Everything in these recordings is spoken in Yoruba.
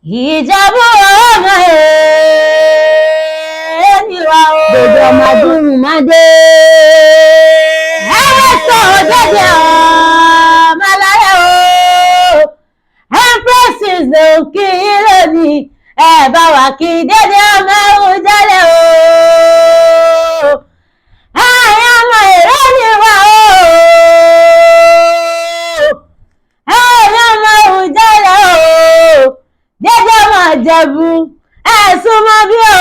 Ìjẹ̀bú ọmọ ènìwà o. Gbogbo ọmọ Adúrúmọdé. Ẹ̀rọ tó dédé ọmọ aláyẹ̀ o. Empresses ló kí lónìí. Ẹ bá wa kí dédé ọmọ Awùjalẹ̀ o. Ẹ̀yin ọmọ ènìwà o. Ẹ̀yin ọmọ Awùjalẹ̀ o. Dédé ọmọ Ìjẹ̀bú ẹ súnmọ́ bí o.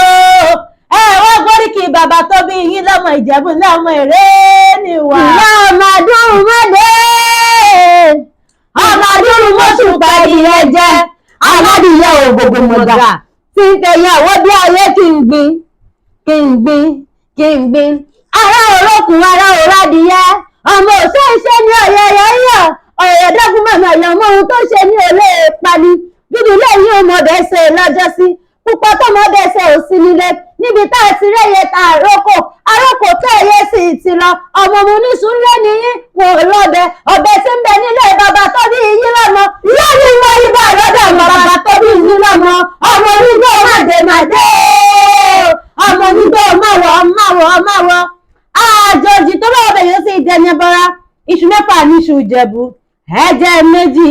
Ẹ wọ́n gbórí kí bàbá tó bí yín lọ́mọ Ìjẹ̀bú lọ́mọ Èrèníwà. Ìyá ọmọ Adúrúmọdé. Ọmọ Adúrúmọ̀ṣù pẹ̀lú jẹ́ Aládìyẹ ògbògbò mọ̀gà. Tí ń tẹ̀yàwó bí ayé kí n gbin. Kí n gbin. Kí n gbin. Ará òrókùn ará òrádìyẹ. Ọmọ òṣè iṣẹ́ ní ọ̀yẹ̀yẹ̀ yọ̀. Ọ̀yẹ̀dẹ́gun mọ̀mọ́ ìyàn mọ ohun tó ṣe ní olè pani. Dúdú lẹ́yìn ọmọdé ṣe lọ́jọ́ sí. Púpọ̀ tọmọdé ṣe ò sí nílé. Níbi tá a ti réye ta àrókò. Àrókò tó ẹyẹ sì ti lọ. Ọmọ mo ní sùúrù níyìn wò lọ́bẹ. Ọ̀bẹ tí ń bẹ nílé bàbá tó bí yín lọ́mọ. Lọ́ni mọ ibà lọ́dọ̀ bàbá tó bí yín lọ́mọ. Ọmọ onígbò màdé. Ọmọ onígbò máwọ̀. Àjòjì tó bá ọbẹ̀ yóò sì dẹni bọ́ra. Iṣu mẹ́fà ní iṣu Ìjẹ̀bú. Ẹ̀jẹ̀ méjì,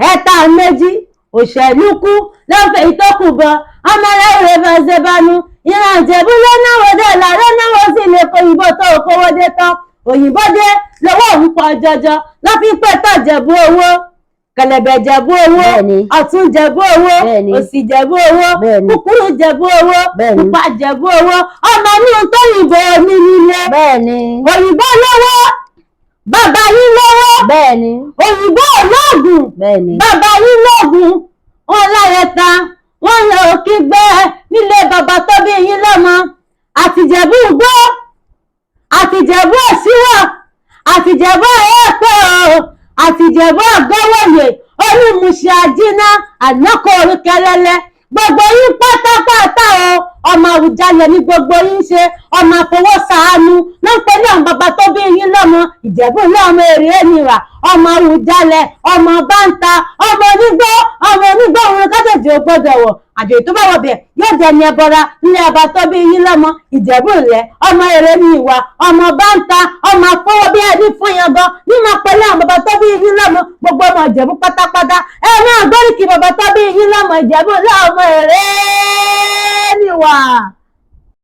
ẹ̀ta méjì. Òṣèlú kú lọ́fẹ̀ẹ́ ìtọ́kù bọ. Ọmọ ẹlẹ́rìí fẹsẹ̀ bánú. Ìran Ìjẹ̀bú ló náwó dé làárọ̀ náwó sí ilé òyìnbó tó kówó dé tán. Òyìnbó dé lọ́wọ́ òun pọ̀ jọjọ. Lọ́ fi pẹ̀tọ́ Ìjẹ̀bú owó. Kẹ̀lẹ̀bẹ̀ Ìjẹ̀bú owó. Ọ̀tún Ìjẹ̀bú owó. Òsì Ìjẹ̀bú owó. Kúkúrú Ìjẹ̀bú owó. Pupa Ìjẹ̀bú owó. Ọmọ ní ohun tó yìnbó ní nílé. Òyìnbó lówó. Bàbá yín lówó. Òyìnbó olóògùn. Bàbá yín lóògùn. Wọ́n láyé ta. Wọ́n lọ kígbe nílé bàbá tó bí yín lọ́mọ. Àtìjẹ̀bú gbó. Àtìjẹ̀bú òṣìwọ̀. Àtìjẹ̀bú ẹ̀ẹ́pẹ́ o. Àtìjẹ̀bú àgbọ́wòye. Olùmùṣẹ́ àjínà ànákọ̀ orúkẹlẹ́lẹ́. Gbogbo yín pátápátá o. Ọmọ Awùjalẹ̀ ní gbogbo yín ṣe. Ọmọ àfọwọ́sàánú ló ń pè ní àwọn bàbá tó bí yín lọ́mọ. Ìjẹ̀bú lọ́mọ Èrèníwà. Ọmọ Awùjalẹ̀. Ọmọ báńta. Ọmọ onígbó òun kájọ̀jì ò gbọ́dọ̀ wọ̀. Àjòyí tó bá wọ̀ bẹ̀ yóò dẹni ẹbọra nílé bàbá tó bí yín lọ́mọ. Ìjẹ̀bú rẹ̀ ọmọ Èrèníwà. Ọmọ báńta. Ọmọ àfọwọ́ bí ẹni fún yan gan. Nímọ̀ pẹ̀lú àwọn bàbá tó bí yín lọ́mọ. Gbogbo ọmọ Ìjẹ̀bú pátápátá. Ẹ máa gbóríkì bàbá tó bí yín lọ́mọ Ìjẹ̀bú lọ́mọ Èrèníwà.